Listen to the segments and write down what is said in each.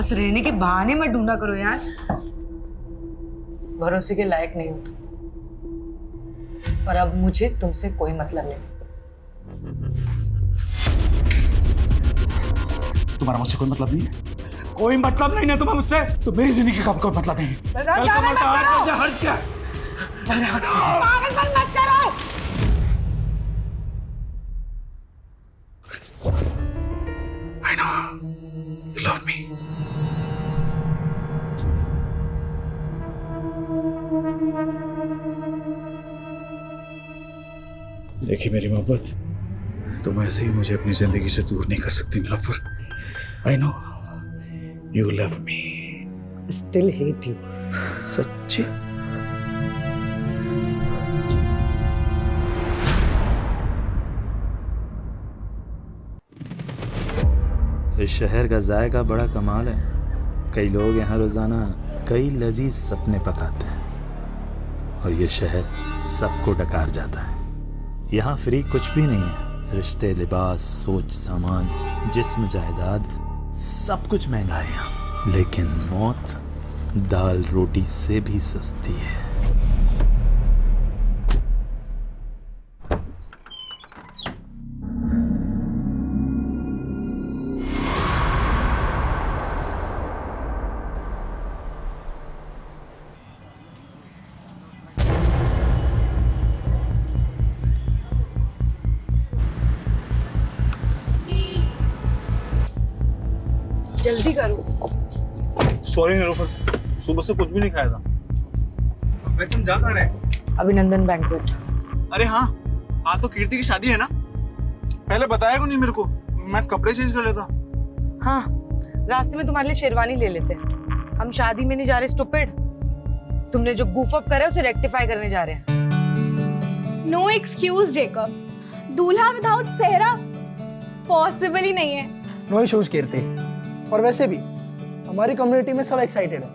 साथ रहने के बहाने मत ढूंढा करो यार, भरोसे के लायक नहीं हो तुम। और अब मुझे तुमसे कोई मतलब नहीं। तुम्हारा मुझसे कोई मतलब नहीं है? कोई मतलब नहीं है तुम्हें मुझसे? तो मेरी जिंदगी का कोई मतलब नहीं है। कल कमल का हार मुझे हर्ष क्या है? पागलपन मत करो। I know you love me. देखिए मेरी मोहब्बत, तुम ऐसे ही मुझे अपनी जिंदगी से दूर नहीं कर सकती Nilofer. I know you love me. Still hate you. सच्ची? इस शहर का जायका बड़ा कमाल है। कई लोग यहाँ रोजाना कई लजीज सपने पकाते हैं और ये शहर सबको डकार जाता है। यहाँ फ्री कुछ भी नहीं है। रिश्ते, लिबास, सोच, सामान, जिस्म, जायदाद, सब कुछ महंगा है यहाँ। लेकिन मौत दाल रोटी से भी सस्ती है। जल्दी करो। सॉरी नीलोफर, सुबह से कुछ भी नहीं खाया था। वैसे हम जा कहाँ रहे हैं? अभिनंदन बैंक्वेट। अरे हाँ, आज तो कीर्ति की शादी है ना? पहले बताया क्यों नहीं मेरे को? मैं कपड़े चेंज कर लेता। हाँ, रास्ते में तुम्हारे लिए शेरवानी ले लेते हैं। हम शादी में नहीं जा रहे स्टूपिड। तुमने जो गूफ अप करा है उसे रेक्टिफाई करने जा रहे हैं। नो एक्सक्यूज जेकब, दूल्हा विदाउट सेहरा पॉसिबल ही नहीं है। नो इश्यूज कीर्ति। और वैसे भी हमारी कम्युनिटी में सब एक्साइटेड है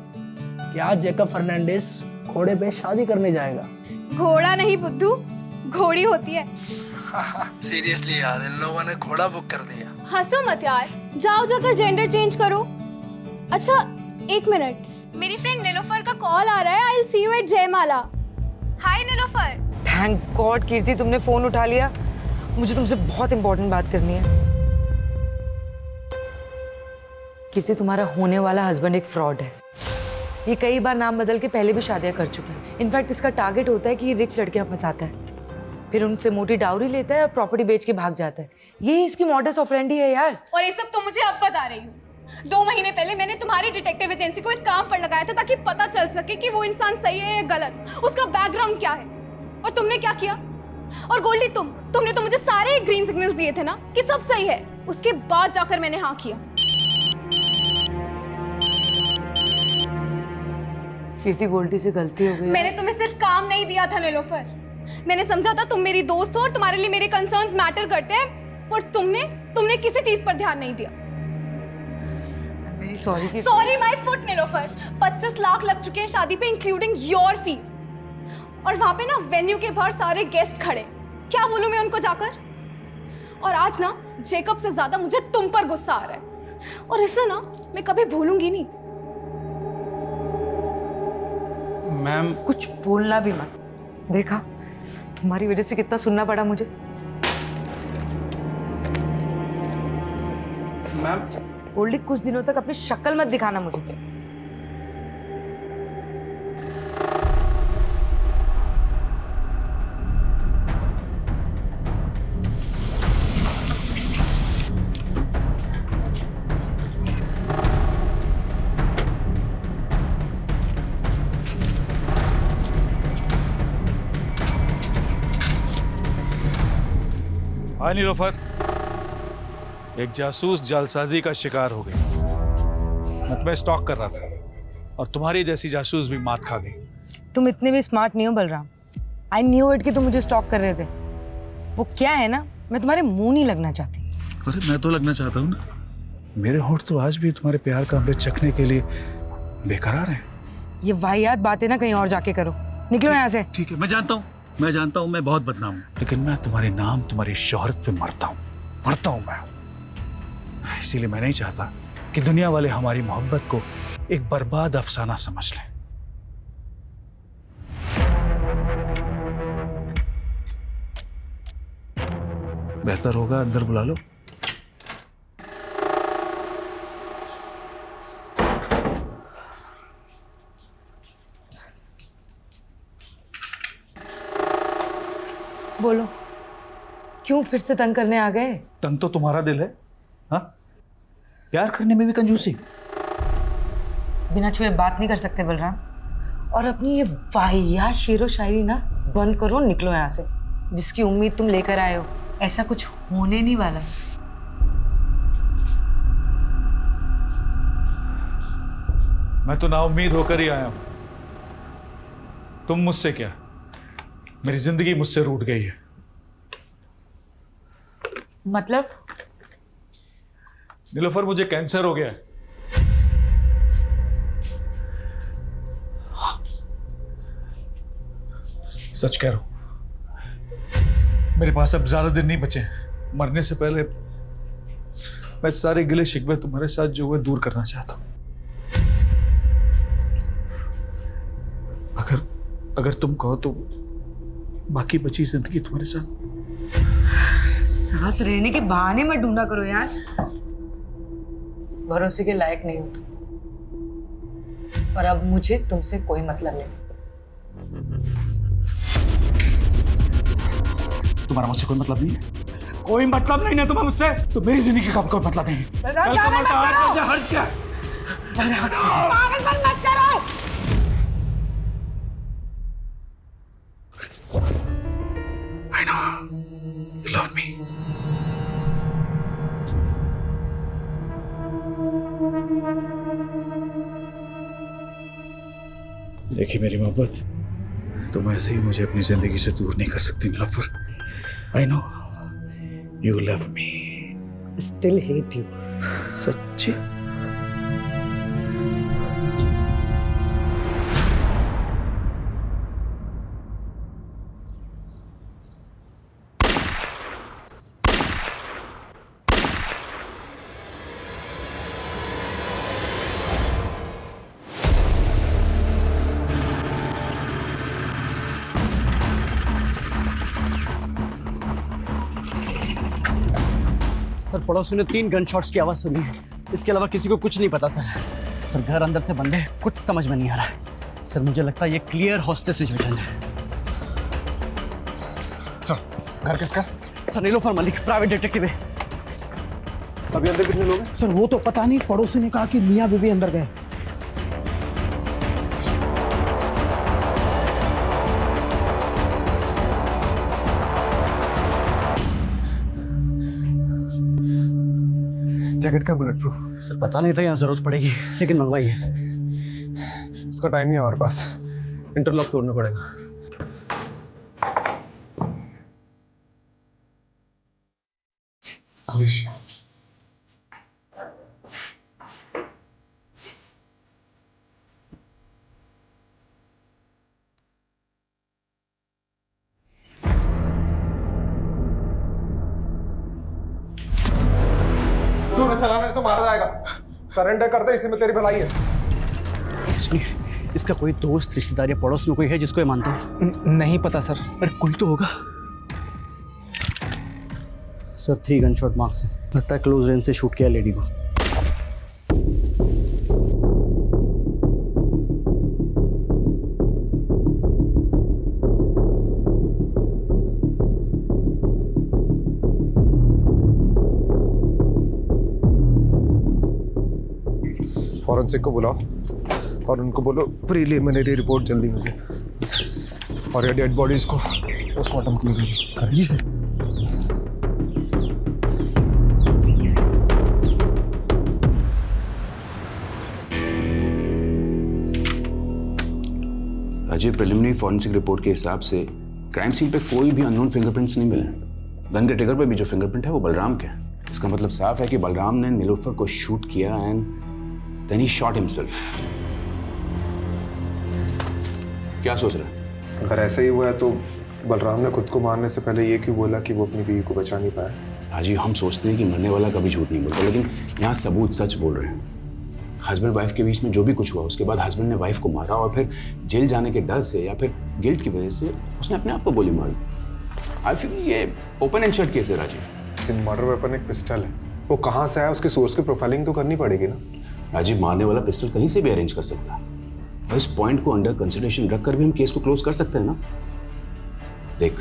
कि आज जेकब फर्नांडिस घोड़े पे शादी करने जाएगा। घोड़ा नहीं बुद्धू, घोड़ी होती है। सीरियसली यार, इन लोगों ने घोड़ा बुक कर दिया। हंसो मत यार, जाओ जाकर जेंडर चेंज करो। अच्छा एक मिनट, मेरी फ्रेंड नीलोफर का कॉल आ रहा है। I will see you at Jaimala. Hi Nilofer. Thank God Kirti तुमने फोन उठा लिया। मुझे तुमसे बहुत इंपॉर्टेंट बात करनी है। कीर्ति, तुम्हारा होने वाला हस्बैंड एक फ्रॉड है। ये कई बार नाम बदल के पहले भी शादियां कर चुका है। इनफैक्ट इसका टारगेट होता है कि ये रिच लड़कियां फंसाता है, फिर उनसे मोटी डाउरी लेता है और प्रॉपर्टी बेच के भाग जाता है। ये इसकी मॉडस ऑपरेंडी है यार। और ये सब तो मुझे अब बता रही हूँ। 2 महीने पहले मैंने तुम्हारी डिटेक्टिव एजेंसी को इस काम पर लगाया था ताकि पता चल सके कि वो इंसान सही है या गलत, उसका बैकग्राउंड क्या है। और तुमने क्या किया? और गोल्डी तुमने तो मुझे सारे ग्रीन सिग्नल्स दिए थे ना कि सब सही है। उसके बाद जाकर मैंने हाँ किया। कीर्ति, गोल्डी से गलती हो गई। मैंने तुम्हें सिर्फ काम नहीं दिया था नीलोफर। मैंने समझा था तुम मेरी दोस्त हो और तुम्हारे लिए मेरे कंसर्न्स मैटर करते हैं, पर तुमने किसी चीज पर ध्यान नहीं दिया। Sorry my foot Nilofer. 25 lakh लग चुके हैं शादी पे, इंक्लूडिंग योर फीस। और वहां पे ना वेन्यू के बाहर सारे गेस्ट खड़े। क्या बोलूं मैं उनको जाकर? और आज ना जेकब से ज्यादा मुझे तुम पर गुस्सा आ रहा है, और इसे ना मैं कभी भूलूंगी नहीं। मैम, कुछ बोलना भी मत। देखा, तुम्हारी वजह से कितना सुनना पड़ा मुझे। मैम गोल्डी, कुछ दिनों तक अपनी शक्ल मत दिखाना मुझे। हाँ नीलोफर, एक जासूस जालसाजी का शिकार हो गई। मैं तुम्हें स्टॉक कर रहा था और तुम्हारी जैसी जासूस भी मात खा गई। तुम इतने भी स्मार्ट नहीं हो बलराम। आई न्यू इट कि तुम मुझे स्टॉक कर रहे थे। वो क्या है ना, मैं तुम्हारे मुंह नहीं लगना चाहती। अरे मैं तो लगना चाहता हूँ ना। मेरे होंठ तो आज भी तुम्हारे प्यार का अमृत चखने के लिए बेकरार हैं। ये वाहियात बातें ना कहीं और जाके करो। निकलो यहाँ से। ठीक है, मैं जानता हूँ मैं बहुत बदनाम हूँ, लेकिन मैं तुम्हारे नाम, तुम्हारी शोहरत पे मरता हूँ मैं। इसीलिए मैं नहीं चाहता कि दुनिया वाले हमारी मोहब्बत को एक बर्बाद अफसाना समझ लें। बेहतर होगा अंदर बुला लो। बोलो, क्यों फिर से तंग करने आ गए? तंग तो तुम्हारा दिल है, हाँ? प्यार करने में भी कंजूसी। बिना छुए बात नहीं कर सकते बलराम। और अपनी ये वाहियात शेरो शायरी ना बंद करो, निकलो यहाँ से। जिसकी उम्मीद तुम लेकर आए हो, ऐसा कुछ होने नहीं वाला। मैं तो नाउम्मीद होकर ही आया हूं। तुम मुझसे क्या, मेरी जिंदगी मुझसे रूठ गई है। मतलब? नीलोफर, मुझे कैंसर हो गया है। सच कह रहा हूं, मेरे पास अब ज्यादा दिन नहीं बचे हैं। मरने से पहले मैं सारे गिले शिकवे तुम्हारे साथ जो हुए दूर करना चाहता हूं। अगर तुम कहो तो बाकी बची जिंदगी तुम्हारे साथ रहने के बहाने मत ढूंढा करो यार। भरोसे के लायक नहीं हो तुम। और अब मुझे तुमसे कोई मतलब नहीं। तुम्हारा मुझसे कोई मतलब नहीं है? कोई मतलब नहीं है तुम्हें मुझसे? तो मेरी जिंदगी का कोई मतलब नहीं है। कल का मरता आज मुझे हर्ज क्या है? पागलपन मत करो। I know you love me. देखिए मेरी मोहब्बत, तुम ऐसे ही मुझे अपनी जिंदगी से दूर नहीं कर सकती Nilofer. I know you love me. Still hate you. सच्ची? सर, पड़ोसी ने 3 गन शॉट्स की आवाज सुनी है। इसके अलावा किसी को कुछ नहीं पता सर। सर, घर अंदर से बंद है, कुछ समझ में नहीं आ रहा है। सर, मुझे लगता है ये क्लियर हॉस्टेज सिचुएशन है। चल, घर किसका? Sir, Nilofer Malik, private detective है। अभी अंदर कितने लोग हैं? सर, वो तो पता नहीं, पड़ोसी ने कहा कि मियाँ बीबी अंदर गए। जैकेट का बुलेट प्रूफ? सर, पता नहीं था यहाँ जरूरत पड़ेगी, लेकिन मंगवाई है। उसका टाइम नहीं है हमारे पास। इंटरलॉक तोड़ना पड़ेगा। तूने चलाना है तो मारा जाएगा। सरेंडर कर दे, इसी में तेरी भलाई है। इसका कोई दोस्त, रिश्तेदार या पड़ोस में कोई है जिसको ये मानता हो? नहीं पता सर। अरे कोई तो होगा। सर, 3 गन शॉट मार्क्स है। लगता है क्लोज रेंज से शूट किया लेडी को। फॉरेंसिक को बुलाओ और उनको बोलो प्रीलिमिनरी रिपोर्ट जल्दी मुझे, और ये डेड बॉडीज को पोस्टमार्टम के लिए भेजो। जी sir. Ajay, preliminary forensic report के हिसाब से क्राइम सीन पे कोई भी अननोन फिंगरप्रिंट्स नहीं मिले। गन के ट्रिगर पे भी जो फिंगरप्रिंट है वो बलराम के। इसका मतलब साफ है कि बलराम ने नीलोफर को शूट किया एंड देन ही शॉट हिमसेल्फ। क्या सोच रहा है? अगर ऐसा ही हुआ है तो बलराम ने खुद को मारने से पहले ये क्यों बोला कि वो अपनी बीवी को बचा नहीं पाया? राजीव, हम सोचते हैं कि मरने वाला कभी झूठ नहीं बोलता, लेकिन यहाँ सबूत सच बोल रहे हैं। हस्बैंड वाइफ के बीच में जो भी कुछ हुआ, उसके बाद हस्बैंड ने वाइफ को मारा और फिर जेल जाने के डर से या फिर गिल्ट की वजह से उसने अपने आप को गोली मारी। आई फील ये ओपन एंड शट केस है राजीव। लेकिन मर्डर वेपन एक पिस्टल है, वो कहाँ से आया, उसके सोर्स की प्रोफाइलिंग तो करनी पड़ेगी ना। राजीव, मारने वाला पिस्टल कहीं से भी अरेंज कर सकता है और इस पॉइंट को अंडर कंसिडरेशन रखकर भी हम केस को क्लोज कर सकते हैं ना। देख,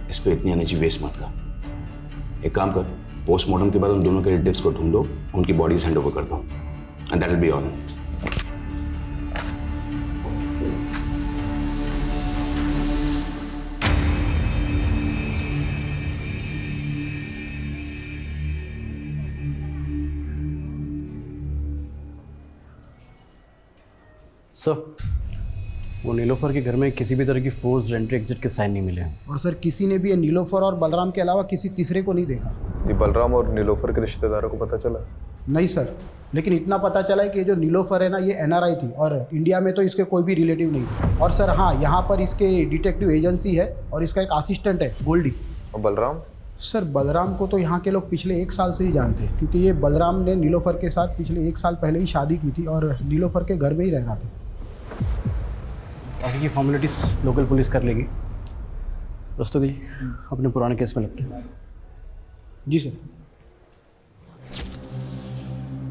इस पे इतनी एनर्जी वेस्ट मत कर। एक काम कर, पोस्टमार्टम के बाद उन दोनों के रिलेटिव्स को ढूंढो, उनकी बॉडीज हैंड ओवर कर दो, and that will be all. Sir, वो नीलोफर के घर में किसी भी तरह की फोर्स एंट्री एग्जिट के साइन नहीं मिले हैं। और सर किसी ने भी ये नीलोफर और बलराम के अलावा किसी तीसरे को नहीं देखा। ये बलराम और नीलोफर के रिश्तेदारों को पता चला? नहीं सर, लेकिन इतना पता चला है कि ये जो नीलोफर है ना, ये NRI थी और इंडिया में तो इसके कोई भी रिलेटिव नहीं है। और सर हाँ, यहाँ पर इसके डिटेक्टिव एजेंसी है और इसका एक असिस्टेंट है गोल्डी। और बलराम? सर बलराम को तो यहाँ के लोग पिछले 1 साल से ही जानते हैं, क्योंकि ये बलराम ने नीलोफर के साथ पिछले 1 साल पहले ही शादी की थी और नीलोफर के घर में ही रह रहा था। बाकी की फॉर्मेलिटीज लोकल पुलिस कर लेगी। दोस्तों जी, अपने पुराने केस में लगते हैं। जी सर।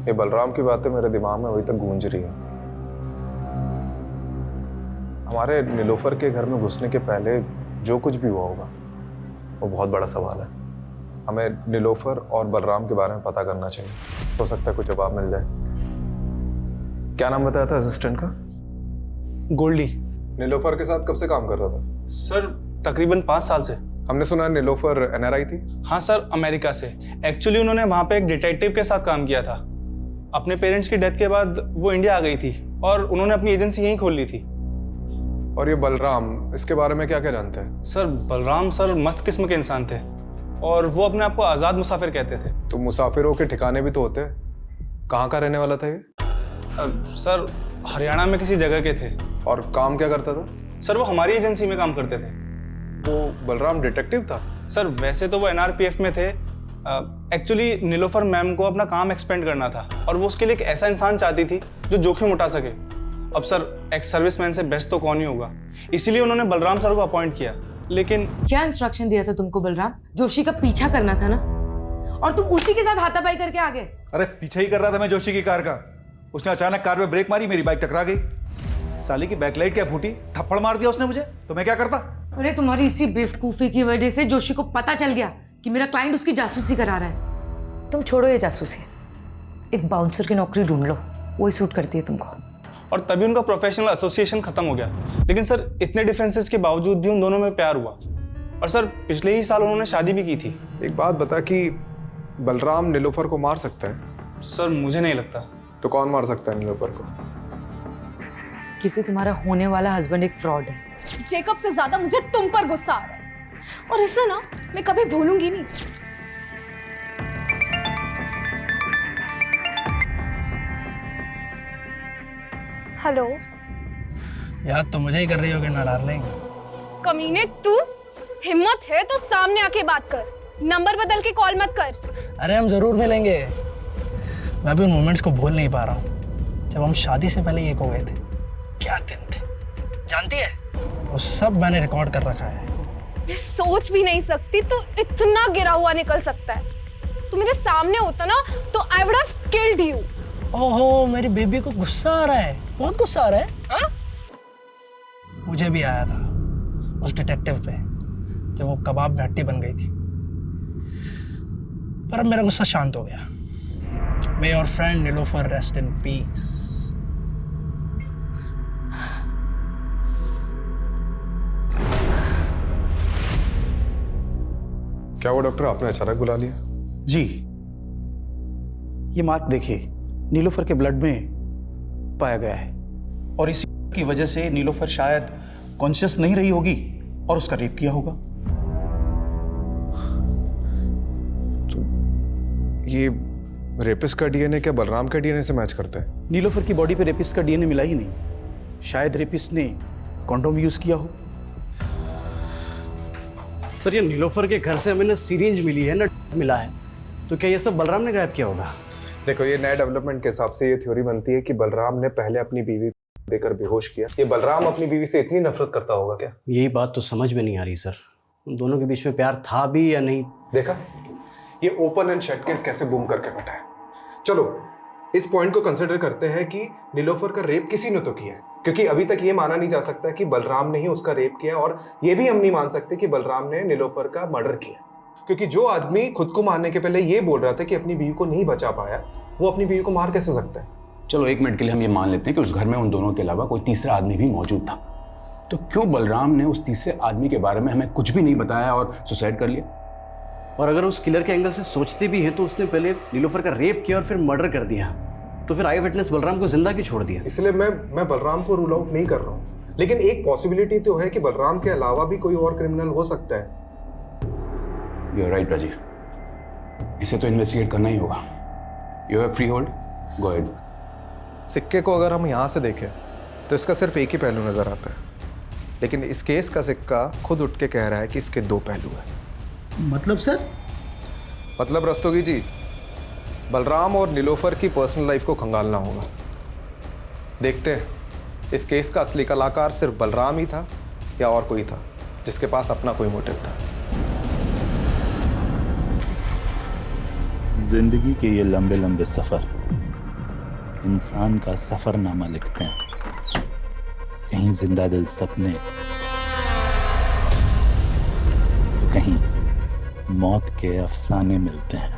ये बलराम की बातें मेरे दिमाग में अभी तक गूंज रही है। हमारे नीलोफर के घर में घुसने के पहले जो कुछ भी हुआ होगा वो बहुत बड़ा सवाल है। हमें नीलोफर और बलराम के बारे में पता करना चाहिए, हो सकता है कुछ जवाब मिल जाए। क्या नाम बताया था असिस्टेंट का? गोल्डी। नीलोफर के साथ कब से काम कर रहा था? सर तकरीबन 5 साल से। हमने सुना है नीलोफर NRI थी। हाँ सर, अमेरिका से। एक्चुअली उन्होंने वहाँ पे एक डिटेक्टिव के साथ काम किया था। अपने पेरेंट्स की डेथ के बाद वो इंडिया आ गई थी और उन्होंने अपनी एजेंसी यहीं खोल ली थी। और ये बलराम, इसके बारे में क्या क्या जानते हैं? सर बलराम सर मस्त किस्म के इंसान थे और वो अपने आप को आज़ाद मुसाफिर कहते थे। तो मुसाफिरों के ठिकाने भी तो होते हैं। कहाँ का रहने वाला था ये? सर हरियाणा में किसी जगह के थे। और काम क्या करता था? सर वो हमारी एजेंसी में काम करते थे। वो बलराम डिटेक्टिव था? सर वैसे तो वो NRPF में थे। एक्चुअली नीलोफर मैम को अपना काम एक्सपेंड करना था और वो उसके लिए एक ऐसा इंसान चाहती थी जो जोखिम उठा सके। अब सर एक्स सर्विसमैन से बेस्ट तो कौन ही होगा, इसीलिए उन्होंने बलराम सर को अपॉइंट किया। लेकिन क्या इंस्ट्रक्शन दिया था तुमको बलराम? जोशी का पीछा करना था ना, और तुम उसी के साथ हाथापाई करके आ गए। अरे पीछे ही कर रहा था मैं जोशी की कार का। उसने अचानक कार में ब्रेक मारी, मेरी बाइक टकरा गई। साली की बैकलाइट क्या फूटी, थप्पड़ मार दिया उसने मुझे, तो मैं क्या करता? अरे तुम्हारी इसी बेवकूफी की वजह से जोशी को पता चल गया कि मेरा क्लाइंट उसकी जासूसी करा रहा है। तुम छोड़ो ये जासूसी, एक बाउंसर की नौकरी ढूंढ लो, वही सूट करती है तुमको। और तभी उनका प्रोफेशनल एसोसिएशन खत्म हो गया। लेकिन सर इतने डिफरेंसेस के बावजूद भी उन दोनों में प्यार हुआ और सर पिछले ही साल उन्होंने शादी भी की थी। एक बात बता कि बलराम नीलोफर को मार सकता है? सर मुझे नहीं लगता। तो कौन मार सकता है नीलोफर को? कीर्ति, तुम्हारा होने वाला हस्बैंड एक फ्रॉड है। जेकब से ज्यादा मुझे तुम पर गुस्सा आ रहा है और इसे ना मैं कभी भूलूंगी नहीं। हेलो याद तो मुझे ही कर रही होगी ना डार्लिंग। कमीने, तू हिम्मत है तो सामने आके बात कर, नंबर बदल के कॉल मत कर। अरे हम जरूर मिलेंगे। मैं भी उन मोमेंट्स को भूल नहीं पा रहा हूँ जब हम शादी से पहले एक हो गए थे। क्या दिन थे, जानती है? वो सब मैंने रिकॉर्ड कर रखा है। मैं सोच भी नहीं सकती तू इतना गिरा हुआ निकल सकता है। तू मेरे सामने होता ना तो I would have killed you. ओहो, मेरी बेबी को गुस्सा आ रहा है, बहुत गुस्सा आ रहा है। हाँ? मुझे भी आया था उस डिटेक्टिव पे जब वो कबाब में हड्डी बन गई थी, पर अब मेरा गुस्सा शांत हो गया। May your friend Nilofer rest in peace. क्या वो डॉक्टर आपने अचानक बुला लिया? जी, ये मार्क देखिए, नीलोफर के ब्लड में पाया गया है और इसी की वजह से नीलोफर शायद कॉन्शियस नहीं रही होगी और उसका रेप किया होगा। तो ये रेपिस्ट का DNA क्या बलराम के DNA से मैच करता है? नीलोफर की बॉडी पे रेपिस्ट का DNA मिला ही नहीं। शायद रेपिस्ट ने कॉन्डोम यूज किया हो। सर ये नीलोफर के घर से हमें ना सीरीज मिली है ना मिला है, तो क्या ये सब बलराम ने गायब किया होगा? देखो, ये नए डेवलपमेंट के हिसाब से ये थ्योरी बनती है कि बलराम ने पहले अपनी बीवी को देकर बेहोश किया। ये बलराम अपनी बीवी से इतनी नफरत करता होगा क्या? यही बात तो समझ में नहीं आ रही सर, उन दोनों के बीच में प्यार था भी या नहीं। देखा, ये ओपन एंड शट केस कैसे बूम करके बैठा है। चलो इस पॉइंट को कंसिडर करते हैं कि नीलोफर का रेप किसी ने तो किया है, क्योंकि अभी तक ये माना नहीं जा सकता कि बलराम ने ही उसका रेप किया, और ये भी हम नहीं मान सकते कि बलराम ने नीलोफर का मर्डर किया, क्योंकि जो आदमी खुद को मारने के पहले ये बोल रहा था कि अपनी बीवी को नहीं बचा पाया, वो अपनी बीवी को मार कैसे सकता है? चलो 1 मिनट के लिए हम ये मान लेते हैं कि उस घर में उन दोनों के अलावा कोई तीसरा आदमी भी मौजूद था, तो क्यों बलराम ने उस तीसरे आदमी के बारे में हमें कुछ भी नहीं बताया और सुसाइड कर लिया? और अगर उस किलर के एंगल से सोचते भी हैं तो उसने पहले नीलोफर का रेप किया और फिर मर्डर कर दिया, तो फिर आई विटनेस बलराम को जिंदा क्यों छोड़ दिया? इसलिए मैं बलराम को रूल आउट नहीं कर रहा हूँ, लेकिन एक पॉसिबिलिटी तो है कि बलराम के अलावा भी कोई और क्रिमिनल हो सकता है। यू आर राइट राजीव, इसे तो इन्वेस्टिगेट करना ही होगा। You have free hold, go ahead. सिक्के को अगर हम यहाँ से देखें तो इसका सिर्फ एक ही पहलू नजर आता है, लेकिन इस केस का सिक्का खुद उठ के कह रहा है कि इसके 2 पहलू हैं। मतलब सर? मतलब रस्तोगी जी, बलराम और नीलोफर की पर्सनल लाइफ को खंगालना होगा। देखते हैं इस केस का असली कलाकार सिर्फ बलराम ही था या और कोई था जिसके पास अपना कोई मोटिव था। जिंदगी के ये लंबे लंबे सफर इंसान का सफरनामा लिखते हैं। कहीं जिंदा दिल सपने, तो कहीं मौत के अफसाने मिलते हैं।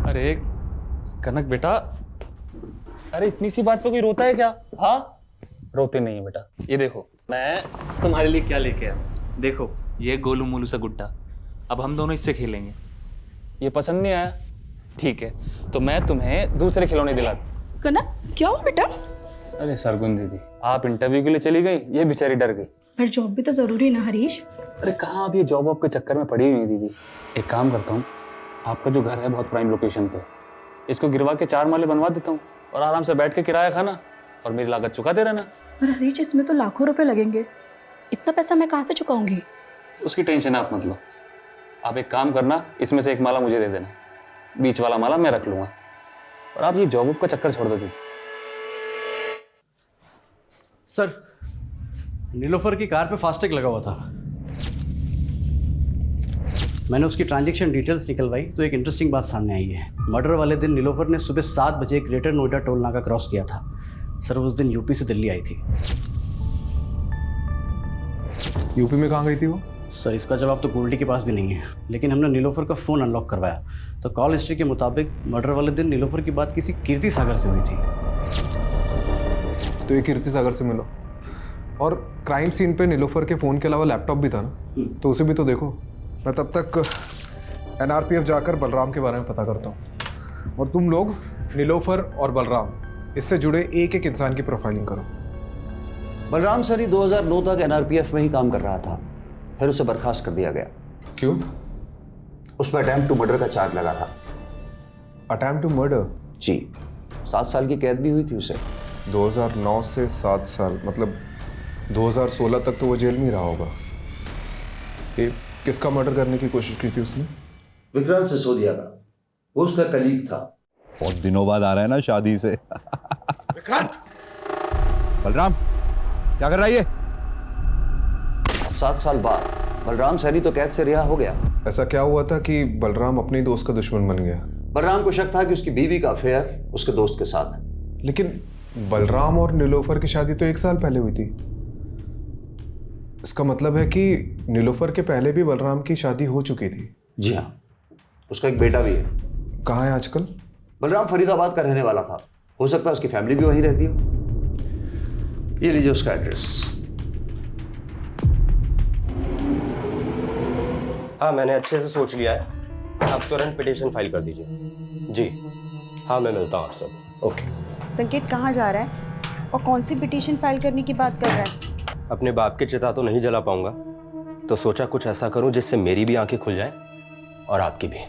अरे कनक बेटा, अरे इतनी सी बात पे कोई रोता है क्या? हाँ, रोते नहीं है बेटा। ये देखो मैं तुम्हारे लिए क्या लेके आया। देखो ये गोलू मोलू सा गुड्डा, अब हम दोनों इससे खेलेंगे। ये पसंद नहीं आया? ठीक है, तो मैं तुम्हें दूसरे खिलौने दिला दूं। कनक क्या हुआ बेटा? अरे सरगुन दीदी, आप इंटरव्यू के लिए चली गई, ये बेचारी डर गई। पर जॉब भी तो जरूरी है ना हरीश? अरे कहाँ, आप ये जॉब वॉब के चक्कर में पड़ी हुई है दीदी। एक काम करता हूँ, आपका जो घर है बहुत प्राइम लोकेशन पे, इसको गिरवा के 4 माले बनवा देता हूँ और आराम से बैठ के किराया खाना और मेरी लागत चुकाते रहना। पर हरीश इसमें तो लाखों रुपए लगेंगे, इतना पैसा मैं कहाँ से चुकाऊंगी? उसकी टेंशन आप मत लो। आप एक काम करना, इसमें से 1 माला मुझे दे देना, बीच वाला माला मैं रख लूंगा, और आप ये जॉब वॉब का चक्कर छोड़ दो दीदी। सर नीलोफर की कार पे फास्टैग लगा हुआ था, मैंने उसकी ट्रांजैक्शन डिटेल्स निकलवाई तो एक इंटरेस्टिंग बात सामने आई है। मर्डर वाले दिन नीलोफर ने सुबह 7 बजे ग्रेटर नोएडा टोल नाका क्रॉस किया था। सर उस दिन यूपी से दिल्ली आई थी। यूपी में कहाँ गई थी वो? सर इसका जवाब तो गोल्डी के पास भी नहीं है, लेकिन हमने नीलोफर का फ़ोन अनलॉक करवाया तो कॉल हिस्ट्री के मुताबिक मर्डर वाले दिन नीलोफर की बात किसी कीर्ति सागर से हुई थी। तो ये कीर्ति सागर से मिलो, और क्राइम सीन पे नीलोफर के फ़ोन के अलावा लैपटॉप भी था ना, तो उसे भी तो देखो। मैं तब तक NRPF जाकर बलराम के बारे में पता करता हूँ, और तुम लोग नीलोफर और बलराम इससे जुड़े एक एक इंसान की प्रोफाइलिंग करो। बलराम सर ही 2009 तक NRPF में ही काम कर रहा था, फिर उसे बर्खास्त कर दिया गया। क्यों? उस पर अटेम्प्ट टू मर्डर का चार्ज लगा था। Attempt to murder? जी, 7 साल की कैद भी हुई थी उसे। 2009 से 7 साल, मतलब 2016 तक तो वो जेल में ही रहा होगा। ये किसका मर्डर करने की कोशिश की थी उसने? विक्रांत सिसोदिया का, वो उसका कलीग था। बहुत दिनों बाद आ रहा है ना शादी से। विक्रांत! बलराम क्या कर रहा है ये? 7 साल बाद बलराम सैनी तो कैद से रिहा हो गया। ऐसा क्या हुआ था कि बलराम अपने ही दोस्त का दुश्मन बन गया? बलराम को शक था कि उसकी बीवी का अफेयर उसके दोस्त के साथ है। लेकिन बलराम और नीलोफर की शादी तो 1 साल पहले हुई थी। इसका मतलब है कि नीलोफर के पहले भी बलराम की शादी हो चुकी थी। जी हाँ, उसका एक बेटा भी है। कहाँ है आजकल? बलराम फरीदाबाद का रहने वाला था, हो सकता है उसकी फैमिली भी वहीं रहती हो। ये लीजिए उसका एड्रेस। हाँ, मैंने अच्छे से सोच लिया है, आप तुरंत पिटीशन फाइल कर दीजिए। जी हाँ, मैं मिलता हूँ आप सब। ओके। संकेत कहाँ जा रहा है और कौन सी पिटीशन फाइल करने की बात कर रहा है? अपने बाप की चिता तो नहीं जला पाऊंगा, तो सोचा कुछ ऐसा करूं जिससे मेरी भी आंखें खुल जाएं और आपकी भी।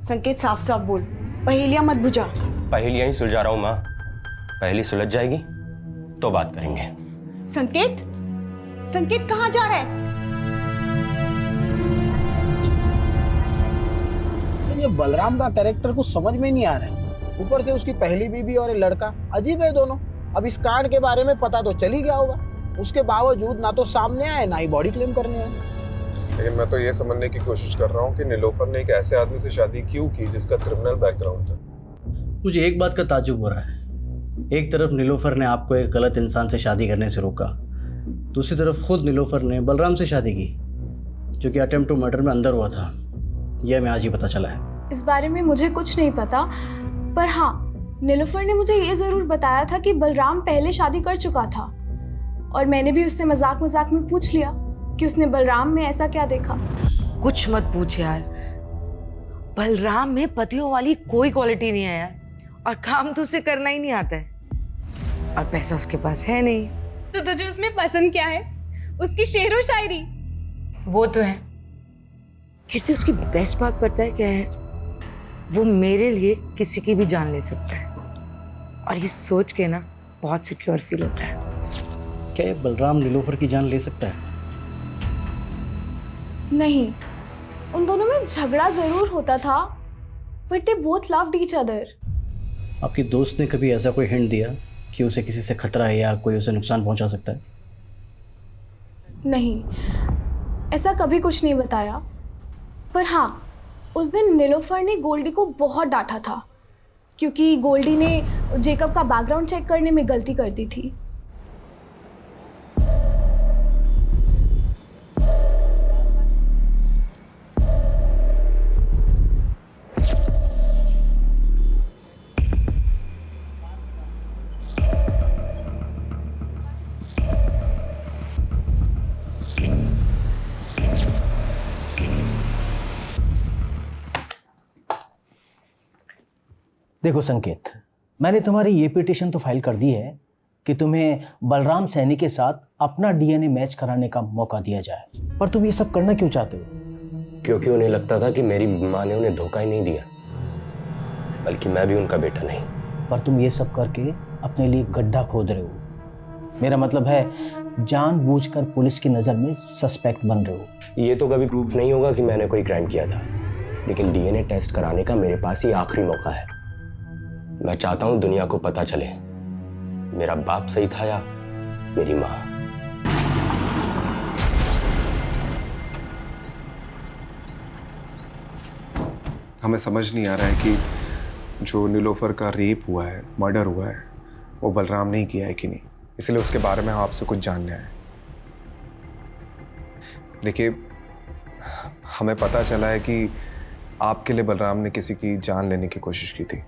संकेत साफ साफ बोल, पहेलियां मत बुझा। पहेलियां ही सुलझा रहा हूं माँ, पहेली सुलझ जाएगी तो बात करेंगे। संकेत, संकेत कहाँ जा रहा है? सर ये बलराम का कैरेक्टर कुछ समझ में नहीं आ रहा है। ऊपर से उसकी पहली बीवी और ये लड़का अजीब है दोनों। अब इस कांड के बारे में पता तो चल ही गया होगा, उसके बावजूद ना तो सामने आए ना ही बॉडी क्लेम करने आए। लेकिन मैं तो ये समझने की कोशिश कर रहा हूँ कि नीलोफर ने एक ऐसे आदमी से शादी क्यों की जिसका क्रिमिनल बैकग्राउंड था। मुझे एक बात का ताज्जुब हो रहा है। एक तरफ नीलोफर ने आपको एक गलत इंसान से शादी करने से रोका, दूसरी तरफ खुद नीलोफर ने बलराम से शादी की जो कि अटेम्प्ट टू मर्डर में अंदर हुआ था। यह हमें आज ही पता चला है। इस बारे में मुझे कुछ नहीं पता, पर हाँ, नीलोफर ने मुझे ये ज़रूर बताया था कि बलराम पहले शादी कर चुका था, और मैंने भी उससे मजाक मजाक में पूछ लिया कि उसने बलराम में ऐसा क्या देखा। कुछ मत पूछ यार, बलराम में पतियों वाली कोई क्वालिटी नहीं है यार, और काम तो उसे करना ही नहीं आता है, और पैसा उसके पास है नहीं। तो तुझे उसमें पसंद क्या है? उसकी शेरो शायरी? वो तो है। कीर्ति, उसकी बेस्ट बात पता है क्या है? वो मेरे लिए किसी की भी जान ले सकता है, और ये सोच के ना बहुत सिक्योर फील होता है। क्या ये बलराम नीलोफर की जान ले सकता है? नहीं, उन दोनों में झगड़ा जरूर होता था, but they both loved each other. आपकी दोस्त ने कभी ऐसा कोई हिंट दिया कि उसे किसी से खतरा है या कोई उसे नुकसान पहुंचा सकता है? नहीं, ऐसा कभी कुछ नहीं बताया। पर हाँ, उस दिन नीलोफर ने गोल्डी को बहुत डांटा था क्योंकि गोल्डी ने जेकब का बैकग्राउंड चेक करने में गलती कर दी थी। देखो संकेत, मैंने तुम्हारी ये पिटीशन तो फाइल कर दी है कि तुम्हें बलराम सैनी के साथ अपना डीएनए मैच कराने का मौका दिया जाए, पर तुम ये सब करना क्यों चाहते हो? क्योंकि उन्हें लगता था कि मेरी माँ ने उन्हें धोखा ही नहीं दिया, बल्कि मैं भी उनका बेटा नहीं। पर तुम ये सब करके अपने लिए गड्ढा खोद रहे हो। मेरा मतलब है जानबूझकर पुलिस की नज़र में सस्पेक्ट बन रहे हो। ये तो कभी प्रूफ नहीं होगा कि मैंने कोई क्राइम किया था, लेकिन डीएनए टेस्ट कराने का मेरे पास ये आखिरी मौका है। मैं चाहता हूं दुनिया को पता चले मेरा बाप सही था या मेरी माँ। हमें समझ नहीं आ रहा है कि जो नीलोफर का रेप हुआ है, मर्डर हुआ है, वो बलराम ने किया है कि नहीं। इसलिए उसके बारे में हम आपसे कुछ जानने आए। देखिए, हमें पता चला है कि आपके लिए बलराम ने किसी की जान लेने की कोशिश की थी,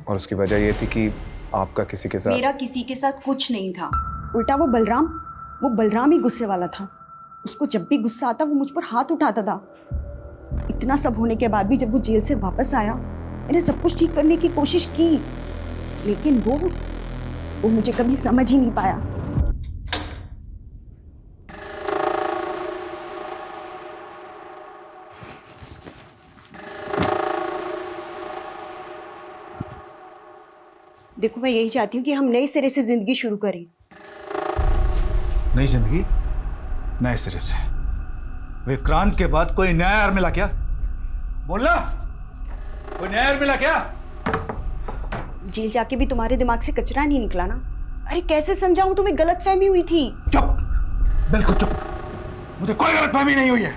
और उसकी वजह ये थी कि आपका किसी के साथ। मेरा किसी के साथ कुछ नहीं था, उल्टा वो बलराम ही गुस्से वाला था। उसको जब भी गुस्सा आता वो मुझ पर हाथ उठाता था। इतना सब होने के बाद भी जब वो जेल से वापस आया, मैंने सब कुछ ठीक करने की कोशिश की, लेकिन वो मुझे कभी समझ ही नहीं पाया। देखो, मैं यही चाहती हूँ कि हम नए सिरे से जिंदगी शुरू करें। नई जिंदगी नए सिरे से? विक्रांत के बाद कोई नया यार मिला क्या? बोलना, कोई नया यार मिला क्या? जेल जाके भी तुम्हारे दिमाग से कचरा नहीं निकला ना? अरे कैसे समझाऊं, तुम्हें गलतफहमी हुई थी। चुप, बिल्कुल चुप। मुझे कोई गलतफहमी नहीं हुई है।